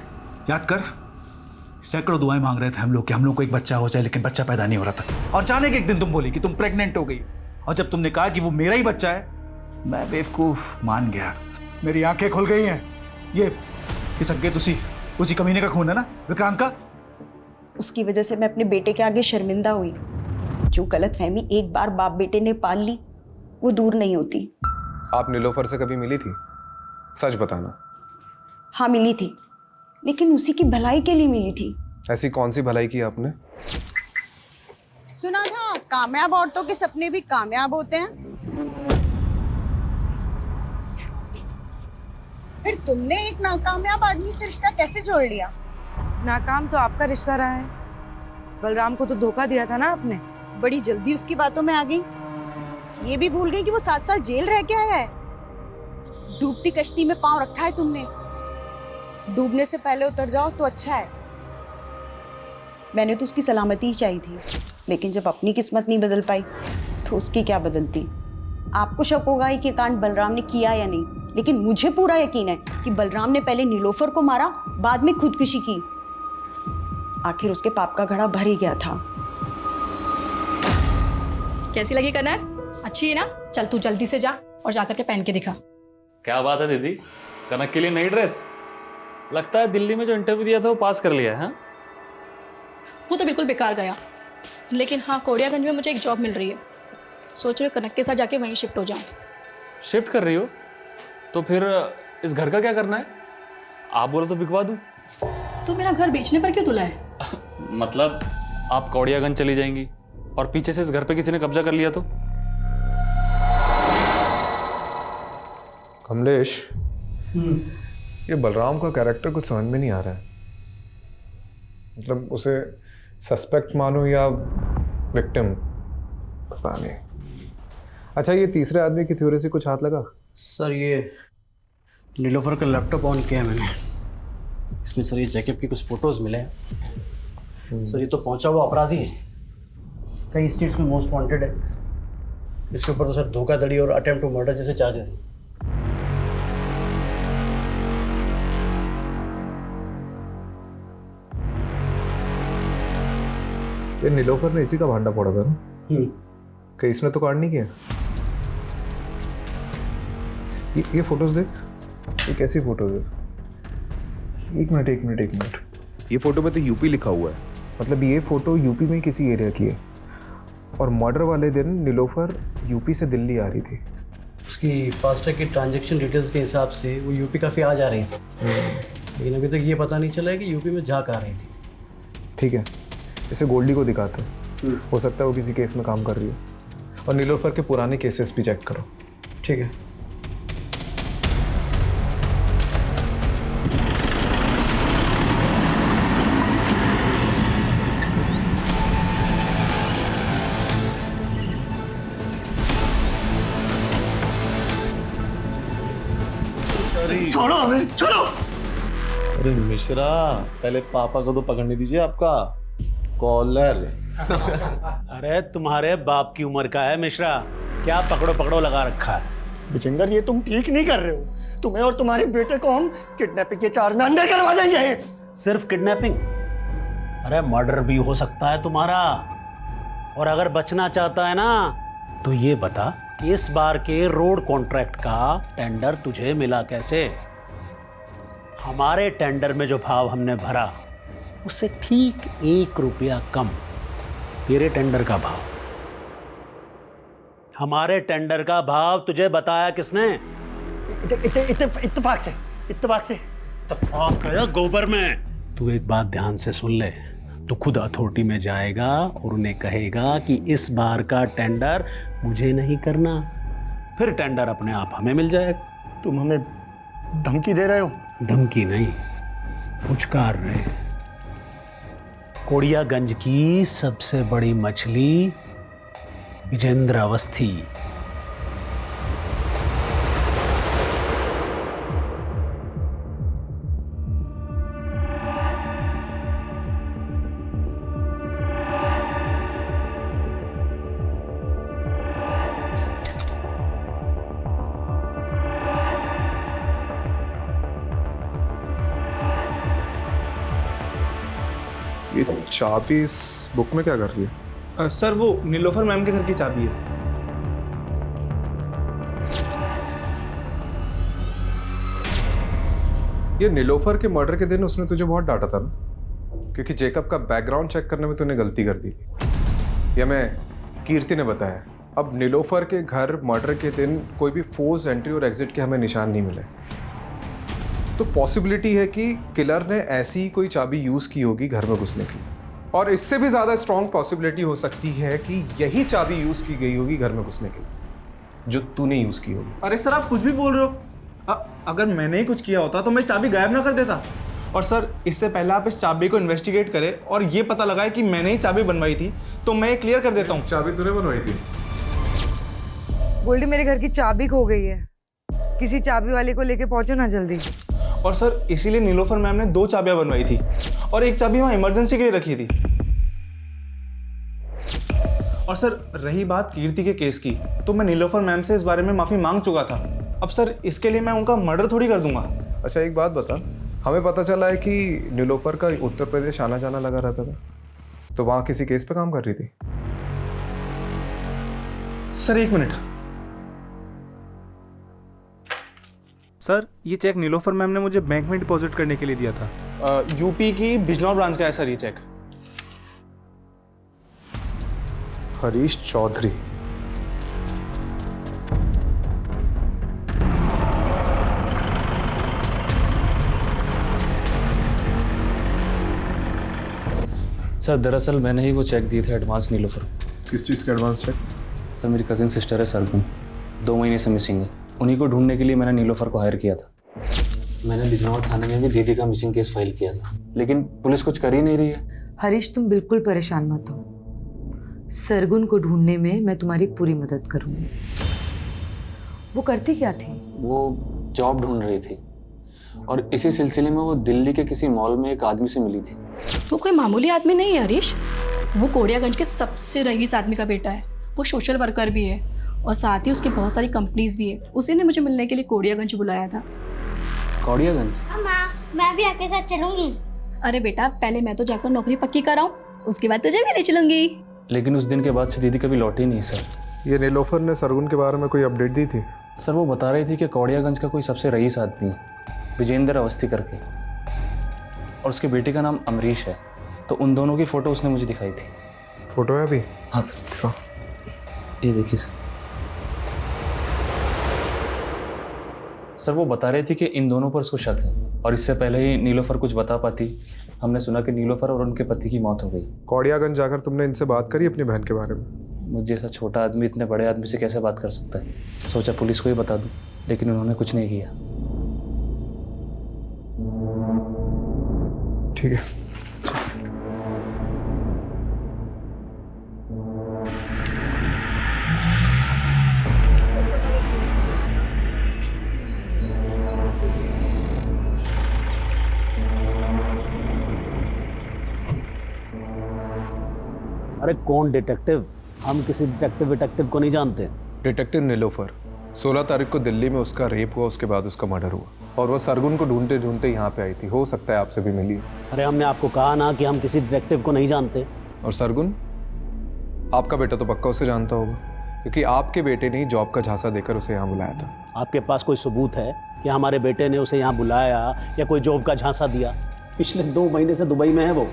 याद कर, सैकड़ों दुआएं मांग रहे थे हम लोग को एक बच्चा हो जाए, लेकिन बच्चा पैदा नहीं हो रहा था। और अचानक एक दिन तुम बोली कि तुम प्रेग्नेंट हो गई, और जब तुमने कहा कि वो मेरा ही बच्चा है, मैं बेवकूफ मान गया। मेरी आंखें खुल गई हैं। ये संकेत उसी कमीने का खून है ना, विक्रांत का। उसकी वजह से मैं अपने बेटे के आगे शर्मिंदा हुई। जो गलतफहमी एक बार बाप बेटे ने पाल ली, वो दूर नहीं होती। आप नीलोफर से कभी मिली थी? सच बताना। हाँ मिली थी, लेकिन उसी की भलाई के लिए मिली थी। ऐसी कौन सी भलाई की आपने? सुना था कामयाब औरतों के सपने भी कामयाब होते हैं। फिर तुमने एक नाकामयाब आदमी से रिश्ता कैसे जोड़ लिया? नाकाम तो आपका रिश्ता रहा है। बलराम को तो धोखा दिया था ना आपने। बड़ी जल्दी उसकी बातों में आ गई। ये भी भूल गई कि वो 7 साल जेल रह के आया है। डूबती कश्ती में पांव रखा है तुमने। डूबने से पहले उतर जाओ तो अच्छा है। मैंने तो उसकी सलामती ही चाहिए थी, लेकिन जब अपनी किस्मत नहीं बदल पाई तो उसकी क्या बदलती। आपको शक होगा कि कांड बलराम ने किया या नहीं, लेकिन मुझे पूरा यकीन है कि बलराम ने पहले नीलोफर को मारा, बाद में खुदकुशी की। आखिर उसके पाप का घड़ा भर ही गया था। कैसी लगी कनक? अच्छी है ना? चल तू जल्दी से जा और जाकर के पहन के दिखा। क्या बात है दीदी, कनक के लिए नई ड्रेस? लगता है दिल्ली में जो इंटरव्यू दिया था वो पास कर लिया है। वो तो बिल्कुल बेकार गया, लेकिन हाँ कोड़ियागंज में मुझे एक जॉब मिल रही है। सोच रही हूँ कनक के साथ जाके वहीं शिफ्ट हो जाऊँ। शिफ्ट कर रही हो तो फिर इस घर का क्या करना है? आप बोलो तो बिकवा दूं। तू मेरा घर बेचने पर क्यों तुला है? मतलब आप कौड़ियागंज चली जाएंगी और पीछे से इस घर पे किसी ने कब्जा कर लिया तो? कमलेश, ये बलराम का कैरेक्टर कुछ समझ में नहीं आ रहा है। मतलब उसे सस्पेक्ट मानो या विक्टिम, पता नहीं। अच्छा, ये तीसरे आदमी की थ्योरी से कुछ हाथ लगा? सर ये नीलोफर का लैपटॉप ऑन किया है मैंने। इसमें सर ये जैकब की कुछ फोटोज मिले हैं। सर ये तो पहुंचा हुआ अपराधी है, कई स्टेट्स में मोस्ट वांटेड है। इसके ऊपर तो सर धोखाधड़ी और अटेम्प्ट टू मर्डर जैसे चार्जेस हैं। ये नीलोफर ने इसी का भांडा फोड़ा था ना? कहीं इसने तो कांड नहीं किया। ये फोटोज देख, ये कैसी फोटोज है? एक मिनट। ये फोटो में तो यूपी लिखा हुआ है। मतलब ये फोटो यूपी में किसी एरिया की है और मर्डर वाले दिन नीलोफर यूपी से दिल्ली आ रही थी। उसकी फास्टैग की ट्रांजैक्शन डिटेल्स के हिसाब से वो यूपी काफ़ी आ जा रही थी, लेकिन अभी तक ये पता नहीं चला है कि यूपी में जा कहाँ रही थी। ठीक है, इसे गोल्डी को दिखाते हैं, हो सकता है वो किसी केस में काम कर रही है। और नीलोफर के पुराने केसेस भी चेक करो। ठीक है। छोड़ो हमें, छोड़ो। अरे मिश्रा, पहले पापा को तो पकड़ने दीजिए आपका कॉलर। अरे तुम्हारे बाप की उम्र का है मिश्रा, क्या पकड़ो पकड़ो लगा रखा है। विजेंदर, ये तुम ठीक नहीं कर रहे हो। तुम्हें और तुम्हारे बेटे को हम किडनैपिंग के चार्ज में अंदर करवा देंगे। सिर्फ किडनैपिंग? अरे मर्डर भी हो सकता है तुम्हारा। और अगर बचना चाहता है ना तो ये बता, इस बार के रोड कॉन्ट्रैक्ट का टेंडर तुझे मिला कैसे? हमारे टेंडर में जो भाव हमने भरा उससे ठीक 1 रुपया कम तेरे टेंडर का भाव। हमारे टेंडर का भाव तुझे बताया किसने? इत्तेफाक से। इत्तेफाक गया गोबर में। तू एक बात ध्यान से सुन ले, तो खुद अथॉरिटी में जाएगा और उन्हें कहेगा कि इस बार का टेंडर मुझे नहीं करना, फिर टेंडर अपने आप हमें मिल जाएगा। तुम हमें धमकी दे रहे हो? धमकी नहीं, पुचकार रहे। कोड़ियागंज की सबसे बड़ी मछली विजेंद्र अवस्थी। ये चाबी इस बुक में क्या कर रही है? सर वो नीलोफर मैम के घर की चाबी है। ये नीलोफर के मर्डर के दिन उसने तुझे बहुत डांटा था ना, क्योंकि जेकब का बैकग्राउंड चेक करने में तूने गलती कर दी थी। यह मैं कीर्ति ने बताया। अब नीलोफर के घर मर्डर के दिन कोई भी फोर्स एंट्री और एग्जिट के हमें निशान नहीं मिले, तो पॉसिबिलिटी है कि किलर ने ऐसी ही कोई चाबी यूज की होगी घर में घुसने की। और इससे भी ज्यादा स्ट्रॉन्ग पॉसिबिलिटी हो सकती है कि यही चाबी यूज की गई होगी घर में घुसने के लिए, जो तूने यूज की होगी। अरे सर आप कुछ भी बोल रहे हो। अगर मैंने ही कुछ किया होता तो मैं चाबी गायब ना कर देता। और सर, इससे पहले आप इस चाबी को इन्वेस्टिगेट करें और ये पता लगाए कि मैंने ही चाबी बनवाई थी, तो मैं ये क्लियर कर देता हूँ। चाबी तूने बनवाई थी? गोल्डी, मेरे घर की चाबी खो गई है, किसी चाबी वाले को लेके पहुंचो ना जल्दी। और सर, इसीलिए नीलोफर मैम ने 2 चाबियां बनवाई थी और एक चाबी वहाँ इमरजेंसी के लिए रखी थी। और सर, रही बात कीर्ति के केस की, तो मैं नीलोफर मैम से इस बारे में माफ़ी मांग चुका था। अब सर, इसके लिए मैं उनका मर्डर थोड़ी कर दूंगा। अच्छा, एक बात बता, हमें पता चला है कि नीलोफर का उत्तर प्रदेश आना जाना लगा रहता था, तो वहाँ किसी केस पे काम कर रही थी? Sir, 1 minute. सर, ये चेक नीलोफर मैम ने मुझे बैंक में डिपॉजिट करने के लिए दिया था। यूपी की बिजनौर ब्रांच का है सर ये चेक। हरीश चौधरी। सर, दरअसल मैंने ही वो चेक दिए थे एडवांस नीलोफर। किस चीज़ का एडवांस चेक? सर, मेरी कजिन सिस्टर है सरगुन, 2 महीने से मिसिंग है। उन्हीं को ढूंढने के लिए मैंने नीलोफर को हायर किया था। मैंने बिजनौर थाने में भी दीदी का मिसिंग केस फाइल किया था, लेकिन पुलिस कुछ कर ही नहीं रही है। हरीश, तुम बिल्कुल परेशान मत हो, सरगुन को ढूंढने में मैं तुम्हारी पूरी मदद करूंगी। वो करती क्या थी? वो जॉब ढूंढ रही थी और इसी सिलसिले में वो दिल्ली के किसी मॉल में एक आदमी से मिली थी। वो कोई मामूली आदमी नहीं है हरीश, वो कोड़ियागंज के सबसे रईस आदमी का बेटा है। वो सोशल वर्कर भी है और साथ ही उसकी बहुत सारी कंपनीज भी है। उसी ने मुझे मिलने के लिए कोड़ियागंज बुलाया था। कोड़ियागंज? माँ, मैं भी आपके साथ चलूंगी। अरे बेटा, पहले मैं तो जाकर नौकरी पक्की कराऊं, उसके बाद तुझे भी ले चलूंगी। लेकिन उस दिन के बाद से दीदी कभी लौटी नहीं सर। ये नीलोफर ने सरगुन के बारे में कोई अपडेट दी थी? सर, वो बता रही थी कि कोड़ियागंज का कोई सबसे रईस आदमी है, विजेंद्र अवस्थी करके, और उसके बेटे का नाम अमरीश है। तो उन दोनों की फ़ोटो उसने मुझे दिखाई थी। फ़ोटो है अभी? हाँ सर, दिखाओ। ये देखिए सर, वो बता रहे थे कि इन दोनों पर उसको शक है, और इससे पहले ही नीलोफर कुछ बता पाती, हमने सुना कि नीलोफर और उनके पति की मौत हो गई। कोड़ियागंज जाकर तुमने इनसे बात करी अपनी बहन के बारे में? मुझ जैसा छोटा आदमी इतने बड़े आदमी से कैसे बात कर सकता है? सोचा पुलिस को ही बता दूं, लेकिन उन्होंने कुछ नहीं किया। ठीक है। अरे कौन डिटेक्टिव? हम किसी डिटेक्टिव को नहीं जानते। डिटेक्टिव नीलोफर, 16 तारीख को दिल्ली में उसका रेप हुआ, उसके बाद उसका मर्डर हुआ, और वो सरगुन को ढूंढते ढूंढते यहाँ पे आई थी। हो सकता है आपसे भी मिली। अरे हमने आपको कहा ना कि हम किसी डिटेक्टिव को नहीं जानते। और सरगुन, आपका बेटा तो पक्का उसे जानता होगा, क्योंकि आपके बेटे ने ही जॉब का झांसा देकर उसे यहाँ बुलाया था। आपके पास कोई सबूत है कि हमारे बेटे ने उसे यहाँ बुलाया या कोई जॉब का झांसा दिया? पिछले 2 महीने से दुबई में है वो।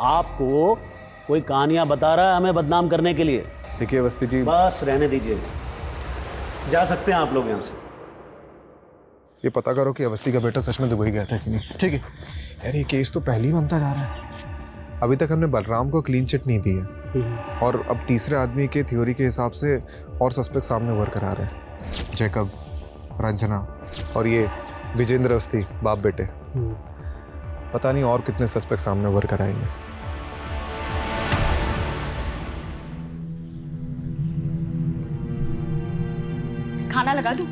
आपको कोई कहानियां बता रहा है हमें बदनाम करने के लिए। देखिए अवस्थी जी, बस रहने दीजिए, जा सकते हैं आप लोग यहाँ से। ये पता करो कि अवस्थी का बेटा सच में दुबई गया था कि नहीं। ठीक है यार, ये केस तो पहले ही बनता जा रहा है। अभी तक हमने बलराम को क्लीन चिट नहीं दी है, और अब तीसरे आदमी के थ्योरी के हिसाब से और सस्पेक्ट सामने उभर कर आ रहे हैं। जैकब, रंजना और ये विजेंद्र अवस्थी, बाप बेटे। पता नहीं और कितने सस्पेक्ट सामने उभर कर आएंगे। खाना लगा दूं?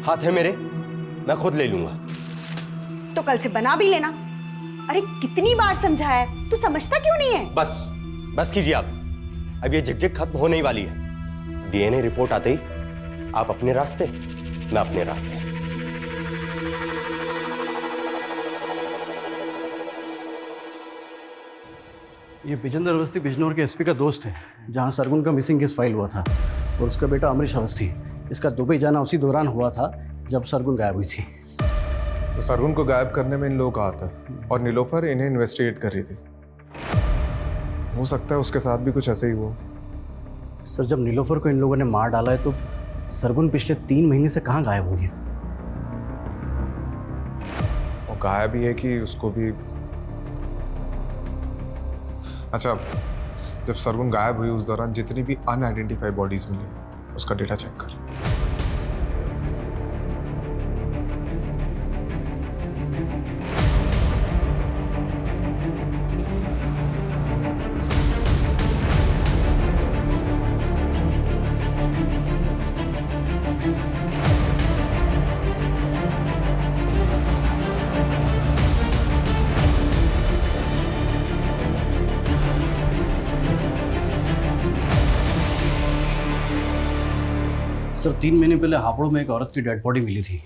हाथ है मेरे, मैं खुद ले लूंगा। तो कल से बना भी लेना। अरे कितनी बार समझाया है, तू समझता क्यों नहीं है? बस कीजिए आप। अब ये झिकझिक खत्म होने ही वाली है। डीएनए रिपोर्ट आते ही आप अपने रास्ते, मैं अपने रास्ते। ये विजेंद्र अवस्थी बिजनौर के एसपी का दोस्त है, जहाँ सरगुन का मिसिंग केस फाइल हुआ था, और उसका बेटा अमरीश अवस्थी। इसका दुबई जाना उसी दौरान हुआ था जब सरगुन गायब हुई थी। तो सरगुन को गायब करने में इन लोगों का हाथ है, और नीलोफर इन्हें इन्वेस्टिगेट कर रही थी। हो सकता है उसके साथ भी कुछ ऐसे ही हुआ। सर, जब नीलोफर को इन लोगों ने मार डाला है तो सरगुन पिछले 3 महीने से कहाँ गायब हुई है? वो गायब ही है कि उसको भी। अच्छा, जब सरगुन गायब हुई उस दौरान जितनी भी अनआइडेंटिफाइड बॉडीज मिली, उसका डेटा चेक कर। सर 3 महीने पहले हापुड़ में एक औरत की डेड बॉडी मिली थी,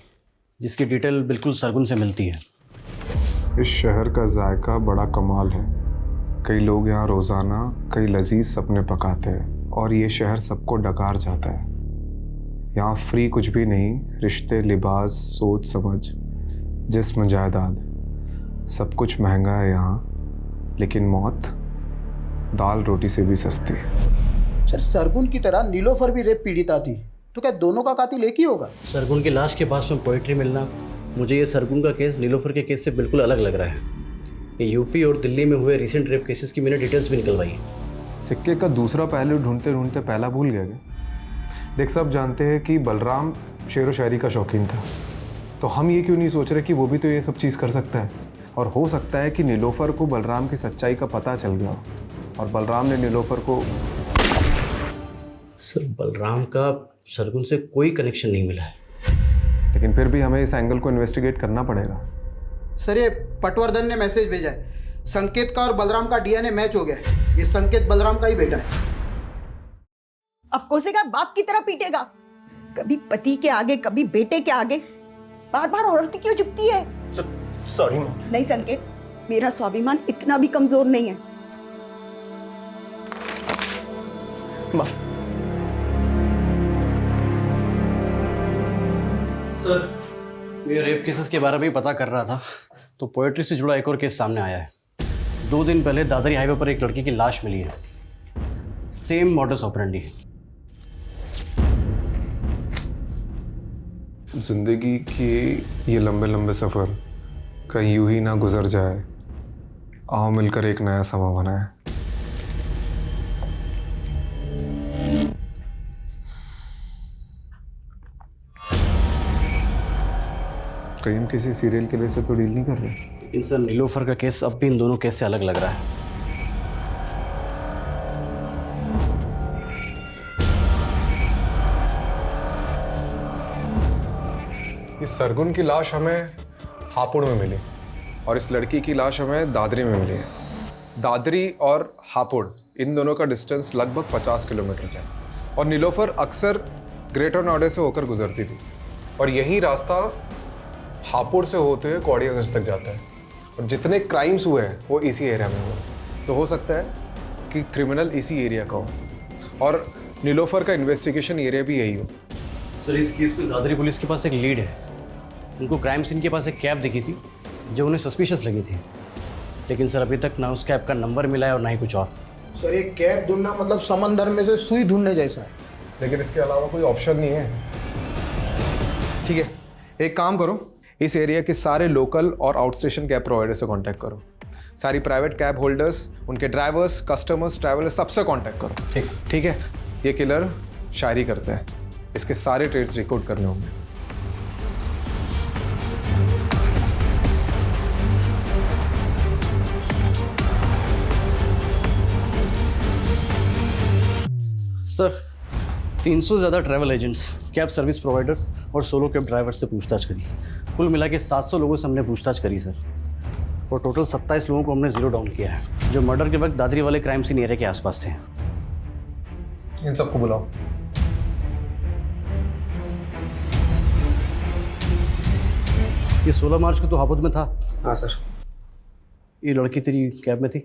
जिसकी डिटेल बिल्कुल सरगुन से मिलती है। इस शहर का जायका बड़ा कमाल है। कई लोग यहाँ रोज़ाना कई लजीज सपने पकाते हैं और ये शहर सबको डकार जाता है। यहाँ फ्री कुछ भी नहीं, रिश्ते, लिबास, सोच समझ, जिस्म, जायदाद, सब कुछ महंगा है यहाँ, लेकिन मौत दाल रोटी से भी सस्ती। सर सरगुन की तरह नीलोफर भी रेप पीड़िता थी, तो क्या दोनों का कातिल एक ही होगा? सरगुन की लाश के पास में पोइट्री मिलना, मुझे ये सरगुन का केस नीलोफर के केस से बिल्कुल अलग लग रहा है। ये यूपी और दिल्ली में हुए रिसेंट रेप केसेस की मैंने डिटेल्स भी निकलवाई है। सिक्के का दूसरा पहलू ढूंढते ढूंढते पहला भूल गया क्या? देख, सब जानते हैं कि बलराम शेर व शायरी का शौकीन था, तो हम ये क्यों नहीं सोच रहे कि वो भी तो ये सब चीज़ कर सकता है। और हो सकता है कि नीलोफर को बलराम की सच्चाई का पता चल गया और बलराम ने नीलोफर को। सर बलराम का सरगुन से कोई कनेक्शन नहीं मिला है, लेकिन फिर भी हमें इस एंगल को इन्वेस्टिगेट करना पड़ेगा। सर ये पटवर्धन ने मैसेज भेजा है, संकेत का और बलराम का डीएनए मैच हो गया है। ये संकेत बलराम का ही बेटा है। अब कोसेगा बाप की तरह पीटेगा, कभी पति के आगे कभी बेटे के आगे, बार बार औरत क्यों झुकती है? सॉरी नहीं संकेत, मेरा स्वाभिमान इतना भी कमजोर नहीं है। माँ। सर मैं रेप केसेस के बारे में पता कर रहा था तो पोएट्री से जुड़ा एक और केस सामने आया है। 2 दिन पहले दादरी हाईवे पर एक लड़की की लाश मिली है, सेम मॉडस ऑपरेंडी। जिंदगी के ये लंबे लंबे सफ़र कहीं यूं ही ना गुजर जाए। आओ मिलकर एक नया समा बनाए। कहीं हम किसी सीरियल किलर से तो डील नहीं कर रहे। लेकिन सर नीलोफर का केस अब भी इन दोनों केस से अलग लग रहा है। इस सरगुन की लाश हमें हापुड़ में मिली और इस लड़की की लाश हमें दादरी में मिली है। दादरी और हापुड़ इन दोनों का डिस्टेंस लगभग 50 किलोमीटर है और नीलोफर अक्सर ग्रेटर नोएडा से होकर गुजरती थी और यही रास्ता हापुड़ से होते हुए कौड़ियागंज तक जाता है और जितने क्राइम्स हुए हैं वो इसी एरिया में हुए। तो हो सकता है कि क्रिमिनल इसी एरिया का हो और नीलोफर का इन्वेस्टिगेशन एरिया भी यही हो। सर इस केस में दादरी पुलिस के पास एक लीड है। उनको क्राइम सीन के पास एक कैब दिखी थी जो उन्हें सस्पिशियस लगी थी, लेकिन सर अभी तक ना उस कैब का नंबर मिला है और ना ही कुछ और। सर ये कैब ढूंढना मतलब समंदर में से सुई ढूंढने जैसा है। लेकिन इसके अलावा कोई ऑप्शन नहीं है। ठीक है, एक काम करो, इस एरिया के सारे लोकल और आउट स्टेशन कैब प्रोवाइडर से कांटेक्ट करो। सारी प्राइवेट कैब होल्डर्स, उनके ड्राइवर्स, कस्टमर्स, ट्रैवलर्स, सबसे कांटेक्ट करो। ठीक है। ये किलर शायरी करते हैं, इसके सारे ट्रेड्स रिकॉर्ड करने होंगे। सर 300 से ज़्यादा travel agents, cab service providers और सोलो कैब ड्राइवर से पूछताछ करी। कुल मिला के 700 लोगों से हमने पूछताछ करी सर, और टोटल 27 लोगों को हमने जीरो डाउन किया है जो मर्डर के वक्त दादरी वाले क्राइम सीन एरिया के आसपास थे। इन सबको बुलाओ। ये 16 मार्च को तो हापुड़ में था। हाँ सर। ये लड़की तेरी कैब में थी?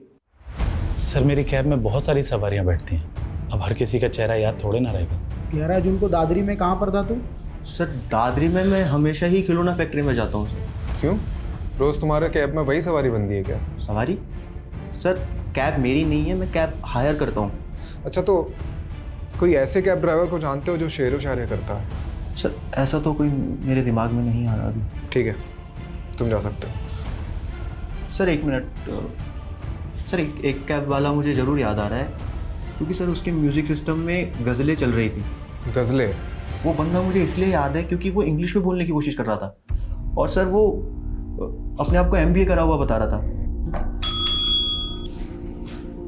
सर मेरी कैब में बहुत सारी सवारियां बैठती हैं, अब हर किसी का चेहरा याद थोड़े ना रहेगा। 11 जून को दादरी में कहाँ पर था तू? सर दादरी में मैं हमेशा ही खिलौना फैक्ट्री में जाता हूँ सर। क्यों? रोज तुम्हारे कैब में वही सवारी बनती है क्या? सवारी? सर कैब मेरी नहीं है, मैं कैब हायर करता हूँ। अच्छा, तो कोई ऐसे कैब ड्राइवर को जानते हो जो शेर व शायरी करता है? सर ऐसा तो कोई मेरे दिमाग में नहीं आ रहा अभी। ठीक है, तुम जा सकते हो। सर 1 मिनट सर, एक कैब वाला मुझे ज़रूर याद आ रहा है, क्योंकि सर उसके म्यूज़िक सिस्टम में गज़लें चल रही थी। गज़लें? वो बंदा मुझे इसलिए याद है क्योंकि वो इंग्लिश में बोलने की कोशिश कर रहा था और सर वो अपने आप को MBA करा हुआ बता रहा था।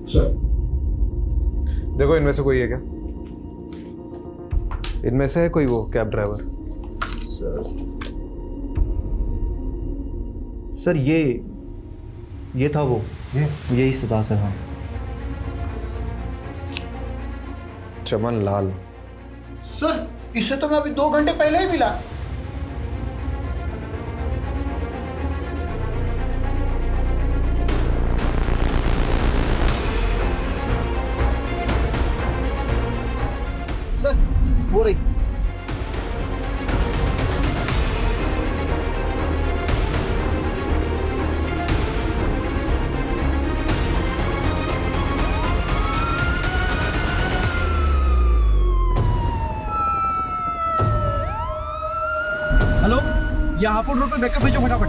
सर देखो, इनमें से कोई है क्या? इनमें से है कोई वो कैब ड्राइवर? सर ये था वो, यही सुधा सर। हाँ, चमन लाल। सर इससे तो मैं अभी 2 घंटे पहले ही मिला। सर हो रही। हेलो, ये हापुड़ रोड पे बैकअप भेजो फटाफट।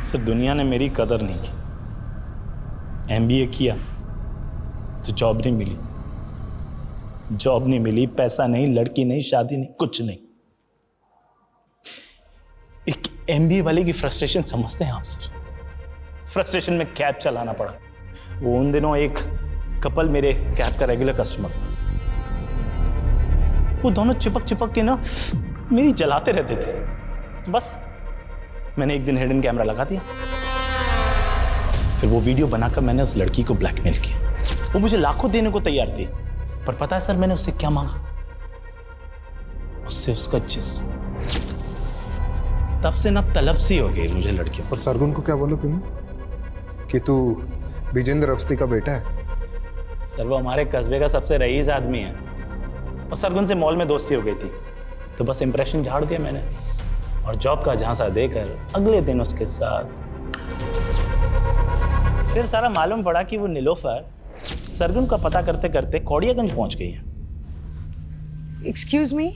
सर दुनिया ने मेरी कदर नहीं की। एमबीए किया तो जॉब नहीं मिली, जॉब नहीं मिली, पैसा नहीं, लड़की नहीं, शादी नहीं, कुछ नहीं। एक एमबीए वाले की फ्रस्ट्रेशन समझते हैं आप सर? फ्रस्ट्रेशन में कैब चलाना पड़ा। वो उन दिनों एक कपल मेरे कैब का रेगुलर कस्टमर था। वो दोनों चिपक चिपक के ना मेरी जलाते रहते थे। तो बस मैंने एक दिन हिडन कैमरा लगा दिया, फिर वो वीडियो बनाकर मैंने उस लड़की को ब्लैकमेल किया। वो मुझे लाखों देने को तैयार थी, पर पता है सर मैंने उससे क्या मांगा? उससे उसका जिस्म। तब से ना तलब सी हो गई मुझे लड़कियों। और सरगुन को क्या बोला तूने कि तू विजेंद्र अवस्थी का बेटा है? सर वो हमारे कस्बे का सबसे रईस आदमी है, और सरगुन से मॉल में दोस्ती हो गई थी, तो बस इंप्रेशन झाड़ दिया मैंने और जॉब का झांसा देकर अगले दिन उसके साथ। फिर सारा मालूम पड़ा कि वो नीलोफर सरगुन का पता करते करते कौड़ियागंज पहुंच गई है। एक्सक्यूज मी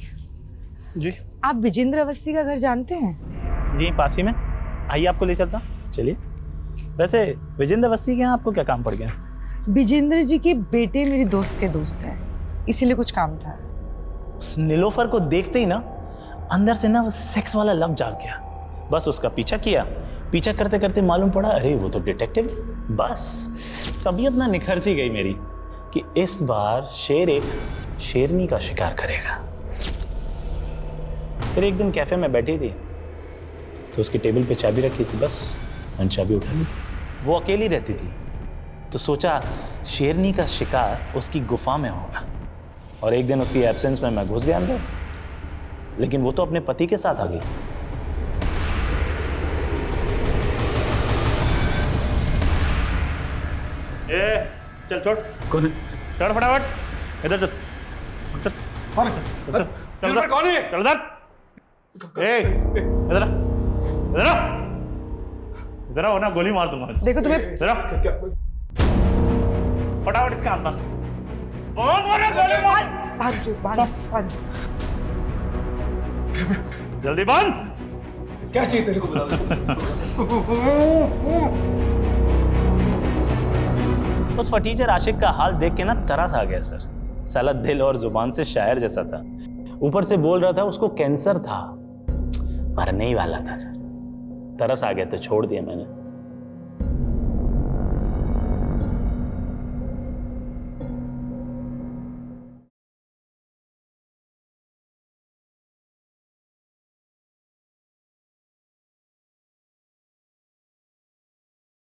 जी, आप विजेंद्र अवस्थी का घर जानते हैं? जी पास ही में, आइए आपको ले चलता। चलिए। वैसे विजेंद्र अवस्थी के यहाँ आपको क्या काम पड़ गया? विजेंद्र जी के बेटे मेरी दोस्त के दोस्त हैं, इसीलिए कुछ काम था। उस नीलोफर को देखते ही ना अंदर से ना वो सेक्स वाला लव जाग गया। बस उसका पीछा किया, पीछा करते करते मालूम पड़ा अरे वो तो डिटेक्टिव। बस तबीयत ना निखर सी गई मेरी कि इस बार शेर एक शेरनी का शिकार करेगा। फिर एक दिन कैफे में बैठी थी तो उसकी टेबल पे चाबी रखी थी, बस मैंने चाबी उठा ली। वो अकेली रहती थी तो सोचा शेरनी का शिकार उसकी गुफा में होगा, और एक दिन उसकी एब्सेंस में मैं घुस गया अंदर, लेकिन वो तो अपने पति के साथ आ गई। ए, चल छोड़। कौन है? चढ़ फटाफट, इधर चल। चल कौन है? चल चल कौन है? चल इधर। ए, इधर आ, इधर आ, इधर आ, वरना गोली मार दूंगा। देखो तुम्हें इधर आ। फटाफट इसके हाथ में बहुत बड़ा गोली मार। बांध। जल्दी बंद। क्या चाहिए तेरे को? उस फटीचर आशिक का हाल देख के ना तरस आ गया सर। साला दिल और जुबान से शायर जैसा था, ऊपर से बोल रहा था उसको कैंसर था, मरने ही वाला था सर। तरस आ गया तो छोड़ दिया मैंने।